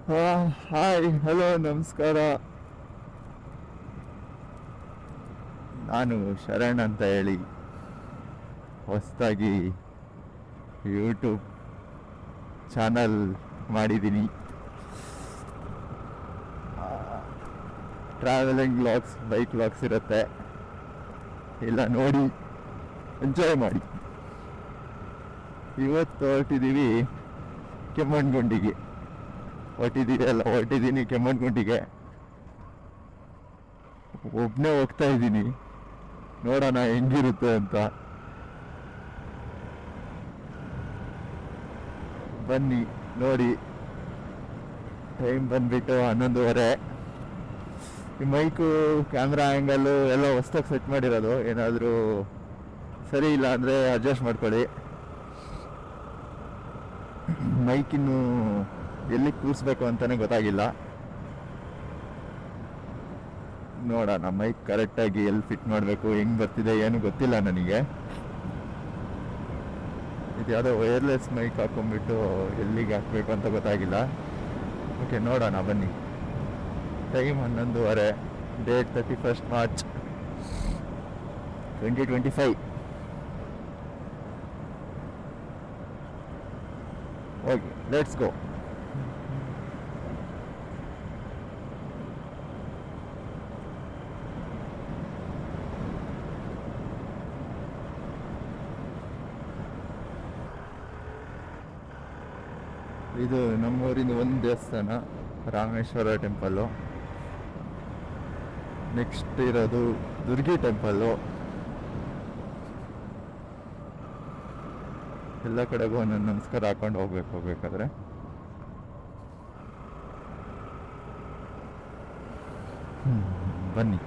Hi, hello, ನಮಸ್ಕಾರ. ನಾನು ಶರಣ್ ಅಂತ ಹೇಳಿ ಹೊಸದಾಗಿ ಯೂಟ್ಯೂಬ್ ಚಾನಲ್ ಮಾಡಿದ್ದೀನಿ. ಟ್ರಾವೆಲಿಂಗ್ ವ್ಲಾಗ್ಸ್, ಬೈಕ್ ವ್ಲಾಗ್ಸ್ ಇರುತ್ತೆ. ಇಲ್ಲ ನೋಡಿ, ಎಂಜಾಯ್ ಮಾಡಿ. ಇವತ್ತು ಹೊರಟಿದ್ದೀವಿ ಕೆಮ್ಮಣ್ಗುಂಡಿಗೆ. ಹೊರಟಿದ್ದೀನಿ ಕೆಮ್ಮಣ್ಗುಂಡಿಗೆ. ಒಬ್ಬನೇ ಹೋಗ್ತಾ ಇದ್ದೀನಿ, ನೋಡೋಣ ಹೆಂಗಿರುತ್ತೆ ಅಂತ. ಬನ್ನಿ ನೋಡಿ. ಟೈಮ್ ಬಂದ್ಬಿಟ್ಟು 11:30. ಈ ಮೈಕು, ಕ್ಯಾಮ್ರಾ ಆ್ಯಂಗಲ್ಲು ಎಲ್ಲ ಹೊಸ್ದಾಗಿ ಸೆಟ್ ಮಾಡಿರೋದು. ಏನಾದರೂ ಸರಿ ಇಲ್ಲ ಅಂದರೆ ಅಡ್ಜಸ್ಟ್ ಮಾಡ್ಕೊಳ್ಳಿ. ಮೈಕಿನ್ನು ಎಲ್ಲಿ ಕೂರಿಸ್ಬೇಕು ಅಂತಲೇ ಗೊತ್ತಾಗಿಲ್ಲ. ನೋಡೋಣ ಮೈಕ್ ಕರೆಕ್ಟಾಗಿ ಎಲ್ಲಿ ಫಿಟ್ ಮಾಡಬೇಕು, ಹೆಂಗೆ ಬರ್ತಿದೆ ಏನು ಗೊತ್ತಿಲ್ಲ ನನಗೆ. ಇದು ಯಾವುದೋ ವೈರ್ಲೆಸ್ ಮೈಕ್ ಹಾಕೊಂಡ್ಬಿಟ್ಟು ಎಲ್ಲಿಗೆ ಹಾಕಬೇಕು ಅಂತ ಗೊತ್ತಾಗಿಲ್ಲ. ಓಕೆ, ನೋಡೋಣ ಬನ್ನಿ. Time 11:30. Date 31st March 2025. Okay, let's go. ಇದು ನಮ್ಮೂರಿನ ಒಂದು ದೇವಸ್ಥಾನ, ರಾಮೇಶ್ವರ ಟೆಂಪಲ್ಲು. ನೆಕ್ಸ್ಟ್ ಇರೋದು ದುರ್ಗಿ ಟೆಂಪಲ್ಲು. ಎಲ್ಲ ಕಡೆಗೂ ಒಂದೊಂದು ನಮಸ್ಕಾರ ಹಾಕೊಂಡು ಹೋಗ್ಬೇಕಾದ್ರೆ. ಬನ್ನಿ.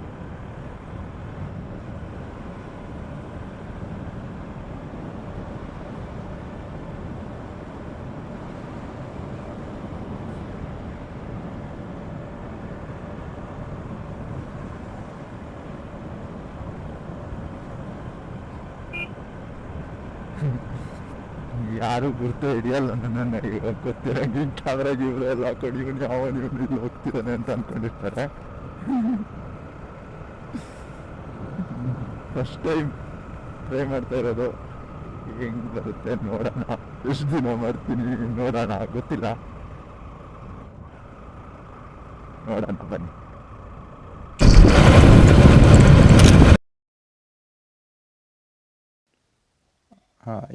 ಯಾರು ಗುರ್ತು ಹಿಡಿಯಲ್ಲ ನನ್ನನ್ನು. ಇವಾಗ ಗೊತ್ತಿರಂಗೆ ಕ್ಯಾಮ್ರಾಗೆ ಇವರು ಎಲ್ಲ ಹಾಕೊಂಡು ಇವನು ಇಲ್ಲಿ ಹೋಗ್ತಿದ್ದಾನೆ ಅಂತ ಅಂದ್ಕೊಂಡಿರ್ತಾರೆ. ಫಸ್ಟ್ ಟೈಮ್ ಟ್ರೈ ಮಾಡ್ತಾ ಇರೋದು. ಹೆಂಗೆ ಬರುತ್ತೆ ನೋಡೋಣ. ಎಷ್ಟು ದಿನ ಮಾಡ್ತೀನಿ ನೋಡೋಣ, ಗೊತ್ತಿಲ್ಲ. ನೋಡೋಣ ಬನ್ನಿ.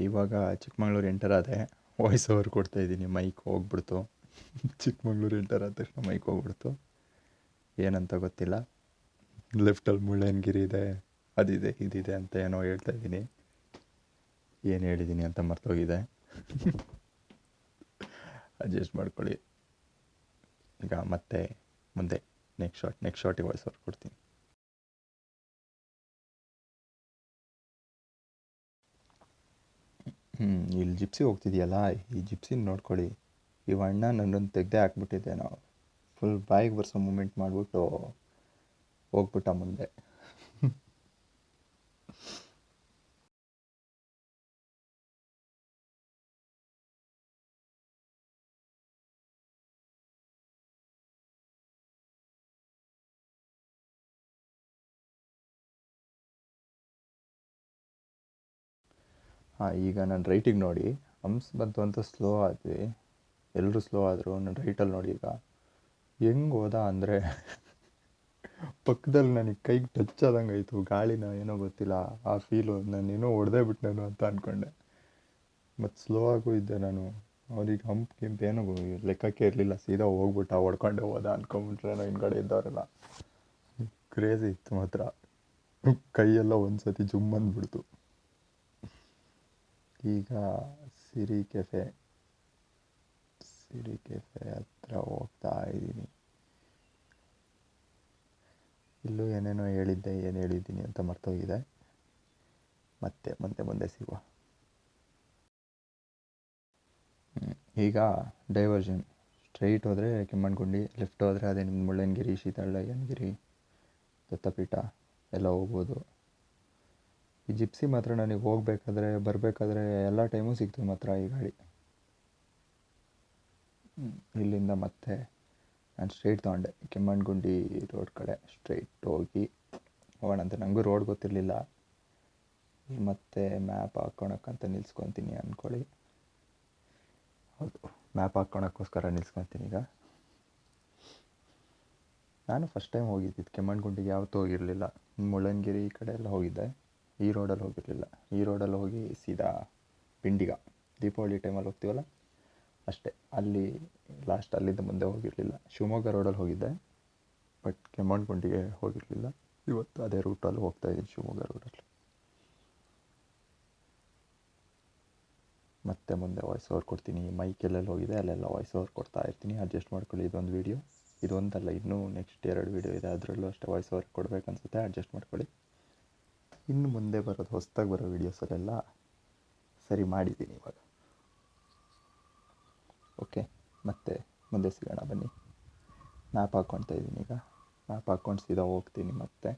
ಇವಾಗ ಚಿಕ್ಕಮಂಗ್ಳೂರು ಎಂಟರ್ ಆದೆ. ವಾಯ್ಸ್ ಓವರ್ ಕೊಡ್ತಾಯಿದ್ದೀನಿ, ಮೈಕ್ ಹೋಗ್ಬಿಡ್ತು. ಚಿಕ್ಕಮಂಗ್ಳೂರು ಎಂಟರ್ ಆದ ತಕ್ಷಣ ಮೈಕ್ ಹೋಗ್ಬಿಡ್ತು. ಏನಂತ ಗೊತ್ತಿಲ್ಲ. ಲೆಫ್ಟಲ್ಲಿ ಮುಳ್ಳಯ್ಯನಗಿರಿ ಇದೆ, ಅದಿದೆ ಇದಿದೆ ಅಂತ ಏನೋ ಹೇಳ್ತಾಯಿದ್ದೀನಿ. ಏನು ಹೇಳಿದ್ದೀನಿ ಅಂತ ಮರ್ತೋಗಿದೆ. ಅಡ್ಜಸ್ಟ್ ಮಾಡ್ಕೊಳ್ಳಿ. ಈಗ ಮತ್ತೆ ಮುಂದೆ ನೆಕ್ಸ್ಟ್ ಶಾಟಿಗೆ ವಾಯ್ಸ್ ಓವರ್ ಕೊಡ್ತೀನಿ. ಇಲ್ಲಿ ಜಿಪ್ಸಿ ಹೋಗ್ತಿದೆಯಲ್ಲ, ಈ ಜಿಪ್ಸಿನ ನೋಡ್ಕೊಳ್ಳಿ. ಇವ ಅಣ್ಣ ನನ್ನನ್ನು ತೆಗೆದೇ ಹಾಕ್ಬಿಟ್ಟಿದ್ದೆ. ನಾವು ಫುಲ್ ಬಾಯಿಗೆ ಬರ್ಸೋ ಮೂಮೆಂಟ್ ಮಾಡಿಬಿಟ್ಟು ಹೋಗ್ಬಿಟ್ಟ ಮುಂದೆ. ಈಗ ನಾನು ರೈಟಿಗೆ ನೋಡಿ, ಹಂಪ್ಸ್ ಬಂತು ಅಂತ ಸ್ಲೋ ಆದ್ವಿ. ಎಲ್ಲರೂ ಸ್ಲೋ ಆದರು. ನಾನು ರೈಟಲ್ಲಿ ನೋಡಿ ಈಗ ಹೆಂಗೆ ಹೋದ ಅಂದರೆ ಪಕ್ಕದಲ್ಲಿ ನನಗೆ ಕೈಗೆ ಟಚ್ ಆದಂಗೆ ಆಯಿತು. ಗಾಳಿನ ಏನೋ ಗೊತ್ತಿಲ್ಲ, ಆ ಫೀಲು. ನಾನೇನೋ ಹೊಡೆದೇ ಬಿಟ್ಟು ನಾನು ಅಂತ ಅಂದ್ಕೊಂಡೆ. ಮತ್ತು ಸ್ಲೋ ಆಗೂ ಇದ್ದೆ ನಾನು. ಅವ್ರಿಗೆ ಹಂಪ್ ಏನೋ ಲೆಕ್ಕಕ್ಕೆ ಇರಲಿಲ್ಲ, ಸೀದಾ ಹೋಗ್ಬಿಟ್ಟ, ಹೊಡ್ಕೊಂಡೆ ಹೋದ ಅಂದ್ಕೊಂಬಿಟ್ರೆ ಹಿಂದ್ಗಡೆ ಇದ್ದವರೆಲ್ಲ. ಕ್ರೇಜಿ ಇತ್ತು ಮಾತ್ರ. ಕೈಯೆಲ್ಲ ಒಂದು ಸತಿ ಜುಮ್ ಅಂದ್ಬಿಡ್ತು. ಈಗ ಸಿರಿ ಕೆಫೆ ಹತ್ರ ಹೋಗ್ತಾ ಇದ್ದೀನಿ. ಇಲ್ಲೂ ಏನೇನೋ ಹೇಳಿದ್ದೆ, ಏನು ಹೇಳಿದ್ದೀನಿ ಅಂತ ಮರ್ತೋಗಿದೆ. ಮತ್ತೆ ಮುಂದೆ ಸಿಗುವ. ಈಗ ಡೈವರ್ಷನ್. ಸ್ಟ್ರೈಟ್ ಹೋದರೆ ಕೆಮ್ಮಣ್ಗುಂಡಿ, ಲೆಫ್ಟ್ ಹೋದರೆ ಅದೇ ನಿಮ್ಮ ಮುಳ್ಳಯ್ಯನಗಿರಿ, ಶೀತಳಯ್ಯನಗಿರಿ, ದತ್ತಪೀಠ ಎಲ್ಲ ಹೋಗ್ಬೋದು. ಈ ಜಿಪ್ಸಿ ಮಾತ್ರ ನನಗೆ ಹೋಗ್ಬೇಕಾದ್ರೆ ಬರಬೇಕಾದ್ರೆ ಎಲ್ಲ ಟೈಮೂ ಸಿಗ್ತು ಮಾತ್ರ ಈ ಗಾಡಿ. ಇಲ್ಲಿಂದ ಮತ್ತೆ ನಾನು ಸ್ಟ್ರೈಟ್ ತೊಗೊಂಡೆ, ಕೆಮ್ಮಣ್ಣುಗುಂಡಿ ರೋಡ್ ಕಡೆ ಸ್ಟ್ರೈಟ್ ಹೋಗಿ ಹೋಗೋಣ ಅಂತ. ನನಗೂ ರೋಡ್ ಗೊತ್ತಿರಲಿಲ್ಲ. ಮತ್ತು ಮ್ಯಾಪ್ ಹಾಕ್ಕೊಳಕ್ಕಂತ ನಿಲ್ಸ್ಕೊತೀನಿ ಅಂದ್ಕೊಳ್ಳಿ. ಹೌದು, ಮ್ಯಾಪ್ ಹಾಕ್ಕೊಳಕ್ಕೋಸ್ಕರ ನಿಲ್ಸ್ಕೊತೀನಿ ಈಗ. ನಾನು ಫಸ್ಟ್ ಟೈಮ್ ಹೋಗಿದ್ದಿದ್ದು ಕೆಮ್ಮಣ್ಣುಗುಂಡಿಗೆ, ಯಾವತ್ತೂ ಹೋಗಿರಲಿಲ್ಲ. ಮುಳ್ಳಯ್ಯನಗಿರಿ ಈ ಕಡೆ ಎಲ್ಲ ಹೋಗಿದ್ದೆ, ಈ ರೋಡಲ್ಲಿ ಹೋಗಿರಲಿಲ್ಲ. ಈ ರೋಡಲ್ಲಿ ಹೋಗಿ ಸೀದಾ ಪಿಂಡಿಗ, ದೀಪಾವಳಿ ಟೈಮಲ್ಲಿ ಹೋಗ್ತೀವಲ್ಲ ಅಷ್ಟೇ, ಅಲ್ಲಿ ಲಾಸ್ಟ್, ಅಲ್ಲಿಂದ ಮುಂದೆ ಹೋಗಿರಲಿಲ್ಲ. ಶಿವಮೊಗ್ಗ ರೋಡಲ್ಲಿ ಹೋಗಿದ್ದೆ, ಬಟ್ ಕೆಮ್ಮಣ್ಣುಗುಂಡಿಗೆ ಹೋಗಿರಲಿಲ್ಲ. ಇವತ್ತು ಅದೇ ರೂಟಲ್ಲಿ ಹೋಗ್ತಾಯಿದ್ದೀನಿ, ಶಿವಮೊಗ್ಗ ರೋಡಲ್ಲಿ. ಮತ್ತೆ ಮುಂದೆ ವಾಯ್ಸ್ ಓವರ್ ಕೊಡ್ತೀನಿ. ಮೈಕ್ ಎಲ್ಲೆಲ್ಲಿ ಹೋಗಿದೆ ಅಲ್ಲೆಲ್ಲ ವಾಯ್ಸ್ ಓವರ್ ಕೊಡ್ತಾ ಇರ್ತೀನಿ. ಅಡ್ಜಸ್ಟ್ ಮಾಡ್ಕೊಳ್ಳಿ. ಇದೊಂದು ವೀಡಿಯೋ, ಇದೊಂದಲ್ಲ, ಇನ್ನೂ ನೆಕ್ಸ್ಟ್ 2 ವೀಡಿಯೋ ಇದೆ, ಅದರಲ್ಲೂ ಅಷ್ಟೇ ವಾಯ್ಸ್ ಓವರ್ ಕೊಡಬೇಕನ್ಸುತ್ತೆ. ಅಡ್ಜಸ್ಟ್ ಮಾಡ್ಕೊಳ್ಳಿ. ಇನ್ನು ಮುಂದೆ ಬರೋದು, ಹೊಸದಾಗಿ ಬರೋ ವೀಡಿಯೋಸಲ್ಲೆಲ್ಲ ಸರಿ ಮಾಡಿದ್ದೀನಿ ಇವಾಗ. ಓಕೆ, ಮತ್ತೆ ಮುಂದೆ ಸಿಗೋಣ ಬನ್ನಿ. ಮ್ಯಾಪ್ ಹಾಕ್ಕೊಳ್ತಾ ಇದ್ದೀನಿ ಈಗ. ಮ್ಯಾಪ್ ಹಾಕ್ಕೊಂಡು ಸೀದಾ ಹೋಗ್ತೀನಿ. ಮತ್ತೆ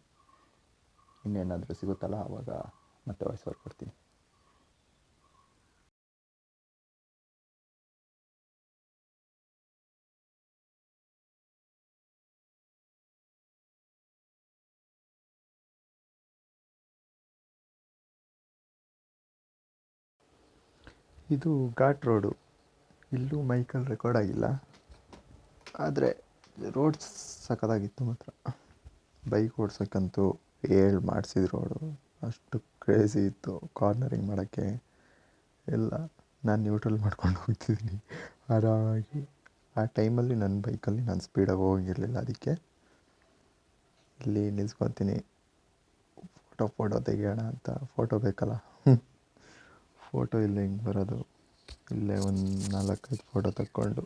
ಇನ್ನೇನಾದರೂ ಸಿಗುತ್ತಲ್ಲ ಆವಾಗ ಮತ್ತೆ ವಾಯ್ಸ್ ಓವರ್ ಕೊಡ್ತೀನಿ. ಇದು ಘಾಟ್ ರೋಡು. ಇಲ್ಲೂ ಮೈಕಲ್ಲಿ ರೆಕಾರ್ಡ್ ಆಗಿಲ್ಲ, ಆದರೆ ರೋಡ್ ಸಖತ್ತಾಗಿತ್ತು ಮಾತ್ರ. ಬೈಕ್ ಓಡ್ಸೋಕ್ಕಂತೂ ಮಾಡಿಸಿದ ರೋಡು ಅಷ್ಟು ಕ್ರೇಜಿ ಇತ್ತು. ಕಾರ್ನರಿಂಗ್ ಮಾಡೋಕ್ಕೆ ಎಲ್ಲ ನಾನು ನ್ಯೂಟ್ರಲ್ ಮಾಡ್ಕೊಂಡು ಹೋಗ್ತಿದ್ದೀನಿ ಆರಾಮಾಗಿ. ಆ ಟೈಮಲ್ಲಿ ನನ್ನ ಬೈಕಲ್ಲಿ ನಾನು ಸ್ಪೀಡಾಗಿ ಹೋಗಿರಲಿಲ್ಲ, ಅದಕ್ಕೆ ಇಲ್ಲಿ ನಿಲ್ಸ್ಕೊತೀನಿ. ಫೋಟೋ ತೆಗಿಯೋಣ ಅಂತ. ಫೋಟೋ ಬೇಕಲ್ಲ, ಫೋಟೋ ಇಲ್ಲೇ ಹಿಂಗೆ ಬರೋದು. ಇಲ್ಲೇ ಒಂದು 4-5 ಫೋಟೋ ತಕ್ಕೊಂಡು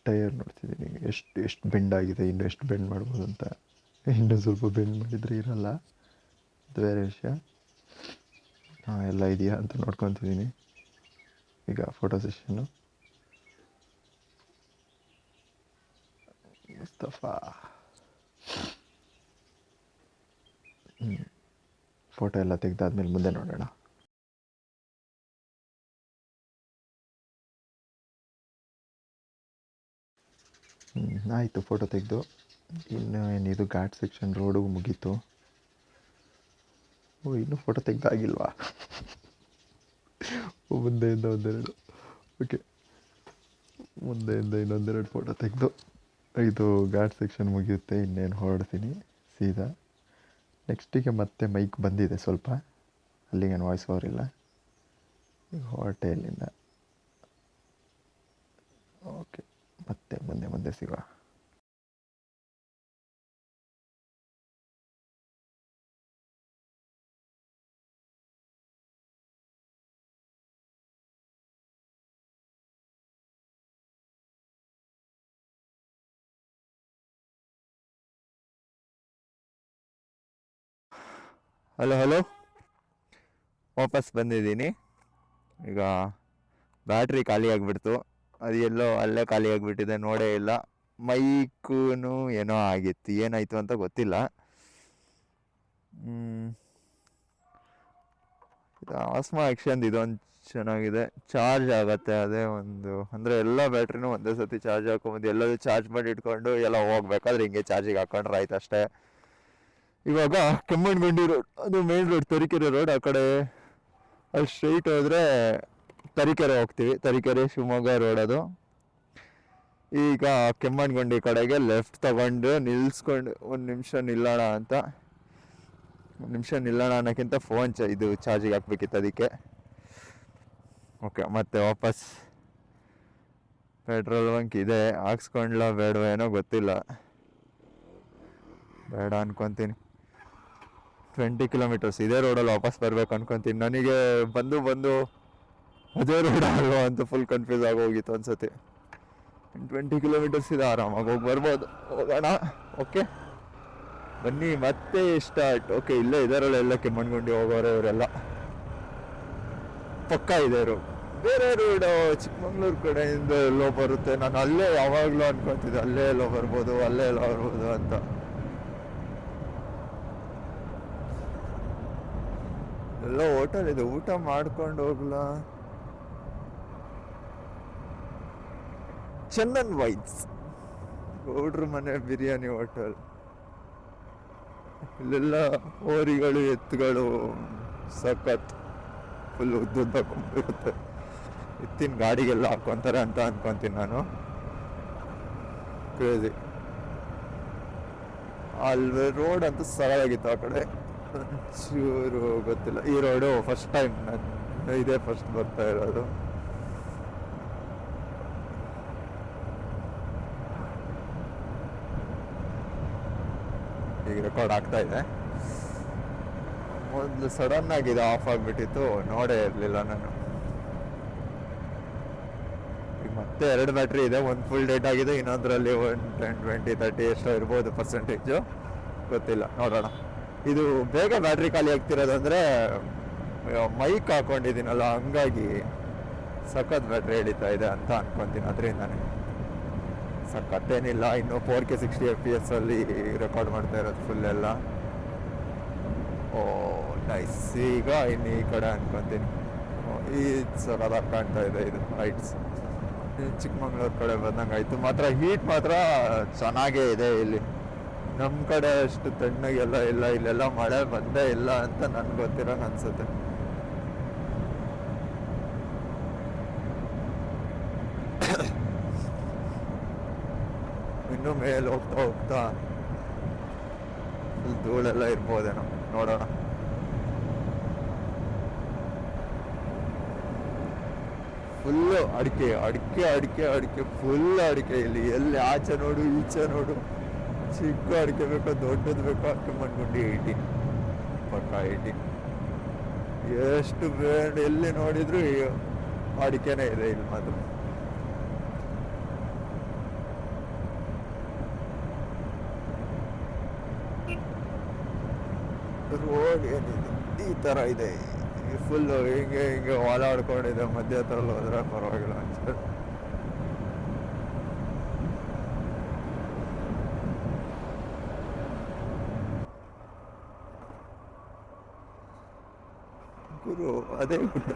ಟೈರ್ ನೋಡ್ತಿದ್ದೀನಿ, ಎಷ್ಟು ಬೆಂಡ್ ಆಗಿದೆ, ಇನ್ನೂ ಎಷ್ಟು ಬೆಂಡ್ ಮಾಡ್ಬೋದು ಅಂತ. ಇನ್ನೂ ಸ್ವಲ್ಪ ಬೆಂಡ್ ಮಾಡಿದರೆ ಇರಲ್ಲ, ಅದು ಬೇರೆ ವಿಷಯ. ಎಲ್ಲ ಇದೆಯಾ ಅಂತ ನೋಡ್ಕೊತಿದ್ದೀನಿ. ಈಗ ಫೋಟೋ ಸೆಷನ್ನು ಮುಸ್ತಫಾ. ಫೋಟೋ ಎಲ್ಲ ತೆಗೆದಾದ್ಮೇಲೆ ಮುಂದೆ ನೋಡೋಣ. ಆಯಿತು, ಫೋಟೋ ತೆಗೆದು ಇನ್ನು ಏನಿದು ಘಾಟ್ ಸೆಕ್ಷನ್ ರೋಡು ಮುಗೀತು. ಇನ್ನೂ ಫೋಟೋ ತೆಗೆದಾಗಿಲ್ವಾ? ಮುಂದೆಯಿಂದ ಒಂದೆರಡು, ಓಕೆ, ಮುಂದೆಯಿಂದ ಇನ್ನೊಂದೆರಡು ಫೋಟೋ ತೆಗೆದು ಇದು ಘಾಟ್ ಸೆಕ್ಷನ್ ಮುಗಿಯುತ್ತೆ. ಇನ್ನೇನು ಹೊರಡ್ತೀನಿ ಸೀದಾ. ನೆಕ್ಸ್ಟಿಗೆ ಮತ್ತೆ ಮೈಕ್ ಬಂದಿದೆ ಸ್ವಲ್ಪ, ಅಲ್ಲಿಗೇನು ವಾಯ್ಸ್ ಓವರ್ ಇಲ್ಲ. ಈಗ ಹೊರಟೆ ಇಲ್ಲಿಂದ. ಓಕೆ, ಮತ್ತೆ ಮುಂದೆ ಸಿಗುವ. ಹಲೋ, ವಾಪಸ್ ಬಂದಿದ್ದೀನಿ. ಈಗ ಬ್ಯಾಟ್ರಿ ಖಾಲಿ ಆಗಿಬಿಡ್ತು, ಅದು ಎಲ್ಲೋ ಅಲ್ಲೇ ಖಾಲಿ ಆಗಿಬಿಟ್ಟಿದೆ, ನೋಡೇ ಇಲ್ಲ. ಮೈಕೂ ಏನೋ ಆಗಿತ್ತು, ಏನಾಯಿತು ಅಂತ ಗೊತ್ತಿಲ್ಲ. ಇದು ಆಸ್ಮಾ ಆ್ಯಕ್ಷನ್, ಇದೊಂದು ಚೆನ್ನಾಗಿದೆ, ಚಾರ್ಜ್ ಆಗುತ್ತೆ. ಅದೇ ಒಂದು ಅಂದರೆ ಎಲ್ಲ ಬ್ಯಾಟ್ರಿನೂ ಒಂದೇ ಸತಿ ಚಾರ್ಜ್ ಹಾಕೊಂಬಂದು ಎಲ್ಲದೂ ಚಾರ್ಜ್ ಮಾಡಿ ಇಟ್ಕೊಂಡು ಎಲ್ಲ ಹೋಗ್ಬೇಕಾದ್ರೆ ಹಿಂಗೆ ಚಾರ್ಜಿಗೆ ಹಾಕೊಂಡ್ರೆ ಆಯ್ತು ಅಷ್ಟೇ. ಇವಾಗ ಕೆಮ್ಮಣ್ಣುಗುಂಡಿ ರೋಡ್, ಅದು ಮೇನ್ ರೋಡ್, ತರೀಕೆರೆ ರೋಡ್. ಆ ಕಡೆ ಅಲ್ಲಿ ಸ್ಟ್ರೈಟ್ ಹೋದರೆ ತರೀಕೆರೆ ಹೋಗ್ತೀವಿ. ತರೀಕೆರೆ ಶಿವಮೊಗ್ಗ ರೋಡ್ ಅದು. ಈಗ ಕೆಮ್ಮಣ್ಣುಗುಂಡಿ ಕಡೆಗೆ ಲೆಫ್ಟ್ ತಗೊಂಡು ನಿಲ್ಲಿಸ್ಕೊಂಡು ಒಂದು ನಿಮಿಷ ನಿಲ್ಲೋಣ ಅನ್ನೋಕ್ಕಿಂತ ಫೋನ್ ಇದು ಚಾರ್ಜಿಗೆ ಹಾಕ್ಬೇಕಿತ್ತು, ಅದಕ್ಕೆ. ಓಕೆ, ಮತ್ತೆ ವಾಪಸ್ ಪೆಟ್ರೋಲ್ ಬಂಕ್ ಇದೆ, ಹಾಕ್ಸ್ಕೊಂಡ್ಲ ಬೇಡವ ಏನೋ ಗೊತ್ತಿಲ್ಲ. ಬೇಡ ಅನ್ಕೊತೀನಿ. 20 ಕಿಲೋಮೀಟರ್ಸ್ ಇದೇ ರೋಡಲ್ಲಿ ವಾಪಸ್ ಬರ್ಬೇಕು ಅನ್ಕೊತೀನಿ. ನನಗೆ ಬಂದು ಅದೇ ರೋಡ್ ಅಲ್ವಾ ಅಂತ ಫುಲ್ ಕನ್ಫ್ಯೂಸ್ ಆಗೋಗಿತ್ತು ಅನ್ಸತಿ. 20 ಕಿಲೋಮೀಟರ್ಸ್ ಇದೆ, ಆರಾಮಾಗಿ ಹೋಗಿ ಬರ್ಬೋದು. ಹೋಗೋಣ. ಓಕೆ ಬನ್ನಿ, ಮತ್ತೆ ಸ್ಟಾರ್ಟ್. ಓಕೆ, ಇಲ್ಲೇ ಇದರಲ್ಲ, ಎಲ್ಲ ಕೆಮ್ಮಣ್ಣುಗುಂಡಿ ಹೋಗೋರೆ ಇವರೆಲ್ಲ. ಪಕ್ಕ ಇದೆ ರೋಡ್. ಬೇರೆ ರೋಡು ಚಿಕ್ಕಮಂಗ್ಳೂರು ಕಡೆಯಿಂದ ಎಲ್ಲೋ ಬರುತ್ತೆ. ನಾನು ಅಲ್ಲೇ ಯಾವಾಗಲೂ ಅನ್ಕೊತಿದ್ದೆ, ಅಲ್ಲೇ ಎಲ್ಲೋ ಬರ್ಬೋದು ಅಂತ. ಎಲ್ಲ ಹೋಟೆಲ್ ಇದೆ, ಊಟ ಮಾಡ್ಕೊಂಡು ಹೋಗ್ಲಾ? ಚಂದನ್ ವೈಟ್ಸ್ ಗೌಡ್ರ ಮನೆ ಬಿರಿಯಾನಿ ಹೋಟೆಲ್. ಇಲ್ಲೆಲ್ಲ ಹೋರಿಗಳು ಎತ್ತುಗಳು ಸಖತ್ ಫುಲ್ ಉದ್ದುದ್ದ ಕೊಂಬಿರುತ್ತೆ. ಎತ್ತಿನ ಗಾಡಿಗೆಲ್ಲ ಹಾಕೊಂತಾರೆ ಅಂತ ಅನ್ಕೊಂತೀನಿ ನಾನು. ಕ್ರೇಜಿ. ಅಲ್ಲಿ ರೋಡ್ ಅಂತೂ ಸರಳಾಗಿತ್ತು. ಆ ಕಡೆ ಒಂಚೂರು ಗೊತ್ತಿಲ್ಲ. ಈ ರೋಡು ಫಸ್ಟ್ ಟೈಮ್ ಇದೇ ಫಸ್ಟ್ ಬರ್ತಾ ಇರೋದು. ಈಗ ರೆಕಾರ್ಡ್ ಆಗ್ತಾ ಇದೆ. ಮೊದಲು ಸಡನ್ ಆಗಿದೆ ಆಫ್ ಆಗಿಬಿಟ್ಟಿತ್ತು, ನೋಡೇ ಇರಲಿಲ್ಲ ನಾನು. ಈಗ ಮತ್ತೆ 2 ಬ್ಯಾಟ್ರಿ ಇದೆ. ಒಂದು ಫುಲ್ ಡೇಟ್ ಆಗಿದೆ, ಇನ್ನೊಂದರಲ್ಲಿ 10, 20, 30 ಎಷ್ಟೋ ಇರ್ಬೋದು ಪರ್ಸೆಂಟೇಜು, ಗೊತ್ತಿಲ್ಲ, ನೋಡೋಣ. ಇದು ಬೇಗ ಬ್ಯಾಟ್ರಿ ಖಾಲಿ ಆಗ್ತಿರೋದಂದರೆ ಮೈಕ್ ಹಾಕೊಂಡಿದ್ದೀನಲ್ಲ, ಹಂಗಾಗಿ ಸಖತ್ ಬ್ಯಾಟ್ರಿ ಹಿಡಿತಾ ಇದೆ ಅಂತ ಅನ್ಕೊತೀನಿ. ಅದರಿಂದಾನೆ ಸಖತ್ತೇನಿಲ್ಲ. ಇನ್ನು 4K 60 FPS ಅಲ್ಲಿ ರೆಕಾರ್ಡ್ ಮಾಡ್ತಾ ಇರೋದು ಫುಲ್ ಎಲ್ಲ. ಓ ನೈಸ್. ಈಗ ಇನ್ನು ಈ ಕಡೆ ಅನ್ಕೊತೀನಿ. ಈ ಸಖತ್ತಾಗಿ ಕಾಣ್ತಾ ಇದೆ ಇದು ಹೈಟ್ಸ್. ಚಿಕ್ಕಮಂಗ್ಳೂರು ಕಡೆ ಬಂದಂಗೆ ಆಯಿತು. ಮಾತ್ರ ಹೀಟ್ ಮಾತ್ರ ಚೆನ್ನಾಗೇ ಇದೆ ಇಲ್ಲಿ. ನಮ್ಮ ಕಡೆ ಅಷ್ಟು ತಣ್ಣಗೆಲ್ಲ ಇಲ್ಲ. ಇಲ್ಲೆಲ್ಲ ಮಳೆ ಬಂದೇ ಇಲ್ಲ ಅಂತ ನನ್ಗೆ ಗೊತ್ತಿರೋಂಗೆ ಅನ್ಸುತ್ತೆ. ಇನ್ನು ಮೇಲೆ ಹೋಗ್ತಾ ಹೋಗ್ತಾ ಫುಲ್ ಧೂಳೆಲ್ಲ ಇರ್ಬೋದೇನೋ, ನೋಡೋಣ. ಫುಲ್ಲು ಅಡಿಕೆ ಅಡಿಕೆ ಅಡಿಕೆ ಅಡಿಕೆ, ಫುಲ್ ಅಡಿಕೆ. ಇಲ್ಲಿ ಎಲ್ಲಿ ಆಚೆ ನೋಡು ಈಚೆ ನೋಡು, ಚಿಕ್ಕ ಅಡಿಕೆ ಬೇಕೋ ದೊಡ್ಡದು ಬೇಕೋ ಹಾಕೊಂಡ್ಬಂದ್ಕೊಂಡು 18 ಪಕ್ಕ 18. ಎಷ್ಟು ಬೇಡ ಎಲ್ಲಿ ನೋಡಿದ್ರು ಅಡಿಕೆನೇ ಇದೆ ಇಲ್ಲಿ ಮಾತ್ರ. ರೋಡ್ ಏನಿದೆ ಈ ಥರ ಇದೆ, ಫುಲ್ಲು ಹಿಂಗೆ ಹಿಂಗೆ ಓಲಾಡ್ಕೊಂಡಿದೆ. ಮಧ್ಯ ಹತ್ರಲ್ಲಿ ಹೋದ್ರೆ ಪರವಾಗಿಲ್ಲ ಅನ್ಸುತ್ತೆ. ಗುರು ಅದೇ ಗುಡ್ಡ.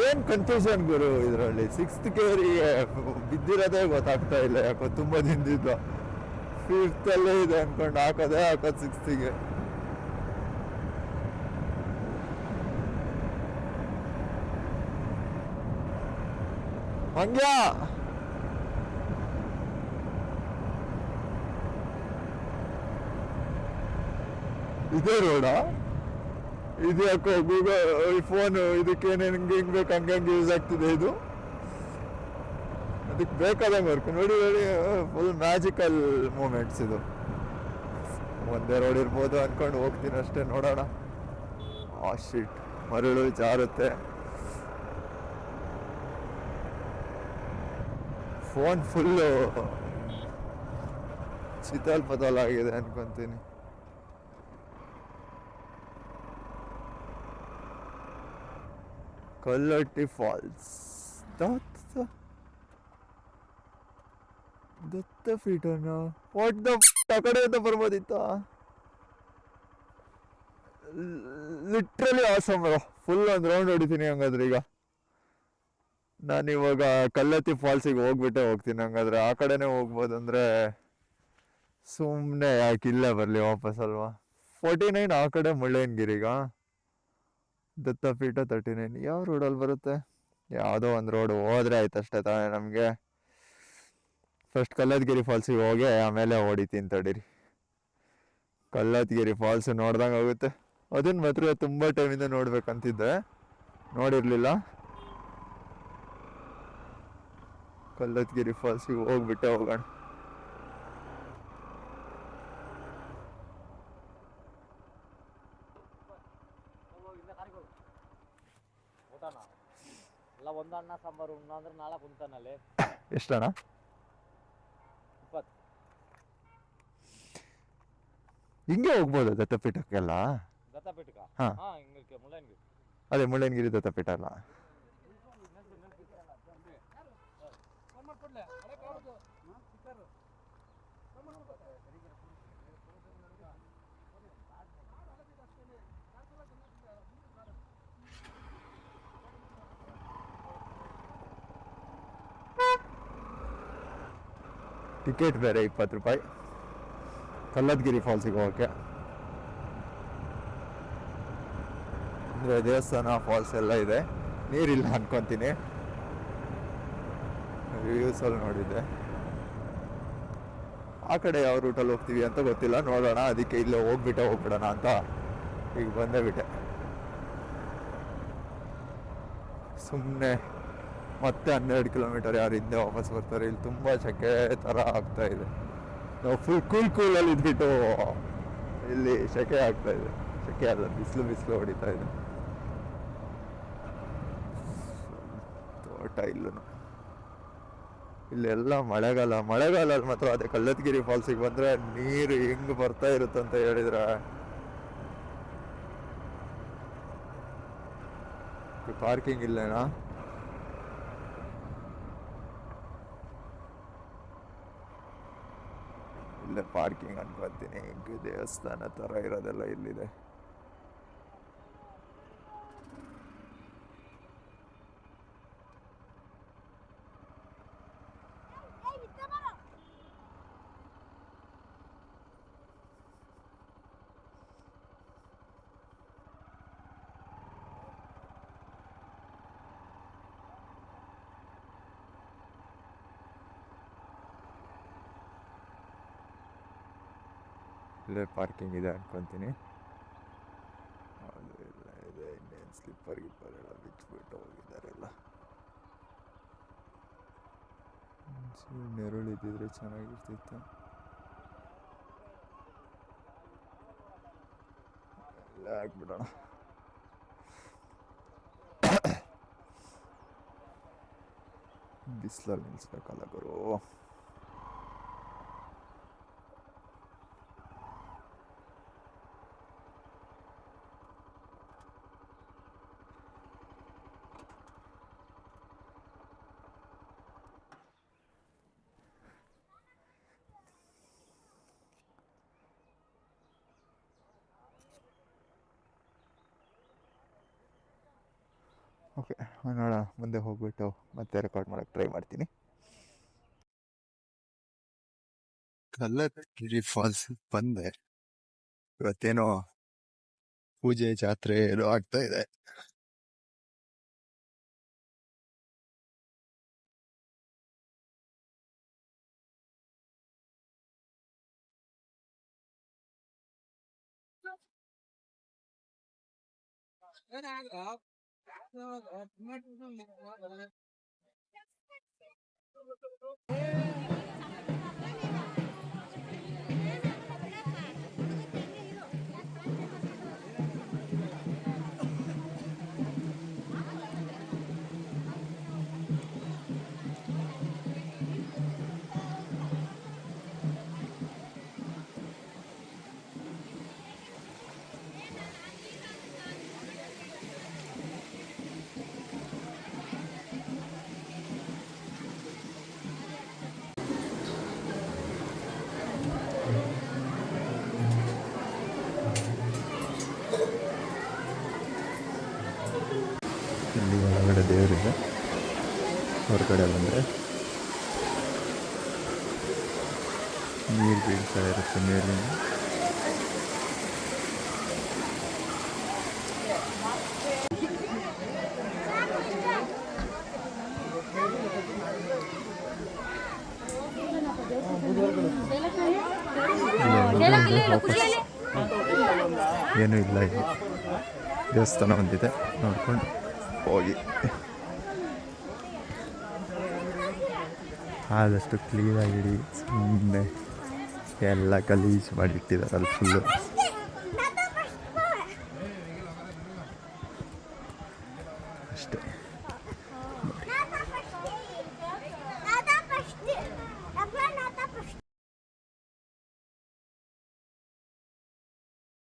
ಏನ್ ಕನ್ಫ್ಯೂಷನ್ ಗುರು ಇದರಲ್ಲಿ. 6th ಗೇರಿಗೆ ಬಿದ್ದಿರೋದೇ ಗೊತ್ತಾಗ್ತಾ ಇಲ್ಲ ಯಾಕೋ, ತುಂಬ ದಿನದಿಂದ 5th ಅಲ್ಲೇ ಇದೆ ಅನ್ಕೊಂಡು ಹಾಕೋದು 6th ಹಂಗ್ಯಾ. ಇದೇ ರೋಡಾ? ಇದು ಯಾಕೋ ಗೂಗಲ್ ಫೋನ್ ಇದಕ್ಕೇನೇನು ಹಿಂಗೆ ಬೇಕು ಹಂಗೆ ಯೂಸ್ ಆಗ್ತಿದೆ ಇದು. ಅದಕ್ಕೆ ಬೇಕಾದಂಗೆ ವರ್ಕ್ ನೋಡಿ ನೋಡಿ. ಫುಲ್ ಮ್ಯಾಜಿಕಲ್ ಮೂಮೆಂಟ್ಸ್ ಇದು. ಒಂದೇ ರೋಡ್ ಇರ್ಬೋದು ಅಂದ್ಕೊಂಡು ಹೋಗ್ತೀನಿ ಅಷ್ಟೇ, ನೋಡೋಣ. ಶಿಟ್, ಮರಳು ಜಾರುತ್ತೆ. ಫೋನ್ ಫುಲ್ಲು ಚಿತಲ್ ಪತಲ್ ಆಗಿದೆ ಅನ್ಕೊಂತೀನಿ. ಕಲ್ಲಟ್ಟಿ ಫಾಲ್ಸ್, ದತ್ತ ಫೀಟರ್ನ ವಾಟ್ ದ ಆ ಕಡೆಯಿಂದ ಬರ್ಬೋದಿತ್ತ. Literally awesome. ಫುಲ್ ಒಂದು ರೌಂಡ್ ಹೊಡಿತೀನಿ ಹಂಗಾದ್ರೆ. ಈಗ ನಾನಿವಾಗ ಕಲ್ಲತ್ತಿ ಫಾಲ್ಸಿಗೆ ಹೋಗ್ಬಿಟ್ಟೆ ಹೋಗ್ತೀನಿ ಹಂಗಾದ್ರೆ. ಆ ಕಡೆನೇ ಹೋಗ್ಬೋದು ಅಂದರೆ ಸುಮ್ಮನೆ ಯಾಕೆ ಇಲ್ಲೇ ಬರಲಿ ವಾಪಸ್ ಅಲ್ವಾ. 49 ಆ ಕಡೆ ಮುಳ್ಳಯ್ಯನಗಿರಿಗ, ದತ್ತಪೀಠ 39. ಯಾವ ರೋಡಲ್ಲಿ ಬರುತ್ತೆ? ಯಾವುದೋ ಒಂದು ರೋಡ್ ಹೋದ್ರೆ ಆಯ್ತು ಅಷ್ಟೇ ತಾನೇ ನಮಗೆ. ಫಸ್ಟ್ ಕಲ್ಲತ್ಗಿರಿ ಫಾಲ್ಸಿಗೆ ಹೋಗಿ ಆಮೇಲೆ ಹೊಡಿತೀನಿ ತಡೀರಿ. ಕಲ್ಲತ್ಗಿರಿ ಫಾಲ್ಸ್ ನೋಡ್ದಂಗೆ ಆಗುತ್ತೆ. ಅದನ್ನ ಮಾತ್ರ ತುಂಬ ಟೈಮಿಂದ ನೋಡ್ಬೇಕಂತಿದ್ದೆ, ನೋಡಿರಲಿಲ್ಲ. ಕಲ್ಲತ್ಗಿರಿ ಫಾಲ್ಸಿಗೆ ಹೋಗ್ಬಿಟ್ಟೆ ಹೋಗೋಣ. ಒಂದನ್ನ ಸಾಂಬಾರು ಅಂದ್ರೆ 4 ಕುಂತಾನಲ್ಲಿ ಎಷ್ಟಣ್ಣ? 20. ಹಿಂಗೆ ಹೋಗ್ಬೋದು ದತ್ತಪೀಠಕ್ಕೆಲ್ಲ? ದತ್ತಪೀಠಕ ಹಿಂಗೆ ಮುಳ್ಳಯ್ಯನಗಿರಿ. ಅದೇ ಮುಳ್ಳಯ್ಯನಗಿರಿ ದತ್ತಪೀಠ ಅಲ್ಲ? ಟಿಕೆಟ್ ಬೇರೆ 20 ರೂಪಾಯಿ ಕಲ್ಲತ್ಗಿರಿ ಫಾಲ್ಸಿಗೆ ಹೋಗೋಕ್ಕೆ. ಅಂದರೆ ದೇವಸ್ಥಾನ ಫಾಲ್ಸ್ ಎಲ್ಲ ಇದೆ, ನೀರಿಲ್ಲ ಅನ್ಕೊತೀನಿ. ರಿವ್ಯೂಸಲ್ಲಿ ನೋಡಿದ್ದೆ. ಆ ಕಡೆ ಯಾವ ರೂಟಲ್ಲಿ ಹೋಗ್ತೀವಿ ಅಂತ ಗೊತ್ತಿಲ್ಲ, ನೋಡೋಣ. ಅದಕ್ಕೆ ಇಲ್ಲೇ ಹೋಗ್ಬಿಡೋಣ ಅಂತ ಈಗ ಬಂದೇ ಬಿಟ್ಟೆ. ಸುಮ್ಮನೆ ಮತ್ತೆ 12 ಕಿಲೋಮೀಟರ್ ಯಾರು ಹಿಂದೆ ವಾಪಸ್ ಬರ್ತಾರೆ. ಇಲ್ಲಿ ತುಂಬ ಸೆಕೆ ಥರ ಆಗ್ತಾ ಇದೆ. ನಾವು ಫುಲ್ ಕೂಲಲ್ಲಿ ಇದ್ಬಿಟ್ಟು ಇಲ್ಲಿ ಸೆಕೆ ಆಗ್ತಾ ಇದೆ. ಸೆಕೆ ಅಲ್ಲ, ಬಿಸಿಲು ಹೊಡಿತಾ ಇದೆ. ತೋಟ ಇಲ್ಲೆಲ್ಲ ಮಳೆಗಾಲಲ್ಲಿ ಮಾತ್ರ ಅದೇ ಕಲ್ಲತ್ಗಿರಿ ಫಾಲ್ಸಿಗೆ ಬಂದರೆ ನೀರು ಹೆಂಗೆ ಬರ್ತಾ ಇರುತ್ತಂತ ಹೇಳಿದ್ರೆ, ಪಾರ್ಕಿಂಗ್ ಇಲ್ಲೇನಾ? ಇಲ್ಲೇ ಪಾರ್ಕಿಂಗ್ ಅನ್ಕೊತೀನಿ. ದೇವಸ್ಥಾನ ಥರ ಇರೋದೆಲ್ಲ ಇಲ್ಲಿದೆ. ಇಲ್ಲೇ ಪಾರ್ಕಿಂಗ್ ಇದೆ ಅನ್ಕೊತೀನಿ. ಅದು ಇಲ್ಲ ಇದೆ. ಇನ್ನೇನು ಸ್ಲಿಪ್ಪರ್ ಎಲ್ಲ ಬಿಚ್ಚಿಬಿಟ್ಟು ಹೋಗಿದ್ದಾರೆಲ್ಲ. ನೆರಳಿದ್ದಿದ್ರೆ ಚೆನ್ನಾಗಿರ್ತಿತ್ತು. ಎಲ್ಲ ಆಗ್ಬಿಡೋಣ. ಬಿಸಿಲಲ್ಲಿ ನಿಲ್ಲಿಸ್ಬೇಕಲ್ಲ ಗುರು. ಓಕೆ, ನೋಡೋಣ. ಮುಂದೆ ಹೋಗ್ಬಿಟ್ಟು ಮತ್ತೆ ರೆಕಾರ್ಡ್ ಮಾಡೋಕ್ಕೆ ಟ್ರೈ ಮಾಡ್ತೀನಿ. ಕಲ್ಲತ್ಗಿರಿ ಫಾಲ್ಸ್ ಬಂದೆ. ಇವತ್ತೇನೋ ಪೂಜೆ ಜಾತ್ರೆ ಏನೋ ಆಗ್ತಾ ಇದೆ. ಇಲ್ಲಿ ಒಳಗಡೆ ದೇವರಿದೆ, ಹೊರಗಡೆ ಬಂದರೆ ನೀರು ಬೀಳ್ತಾ ಇರುತ್ತೆ ಮೇಲಿಂದ. ಏನೂ ಇಲ್ಲ, ಇಲ್ಲಿ ದೇವಸ್ಥಾನ ಒಂದಿದೆ, ನೋಡ್ಕೊಂಡು ಹೋಗಿ. ಆದಷ್ಟು ಕ್ಲೀನಾಗಿಡಿ, ಸುಮ್ಮನೆ ಎಲ್ಲ ಗಲೀಜು ಮಾಡಿಟ್ಟಿದ್ದಾರೆ ಅಲ್ಲಿ ಫುಲ್ಲು. ಅಷ್ಟೇ.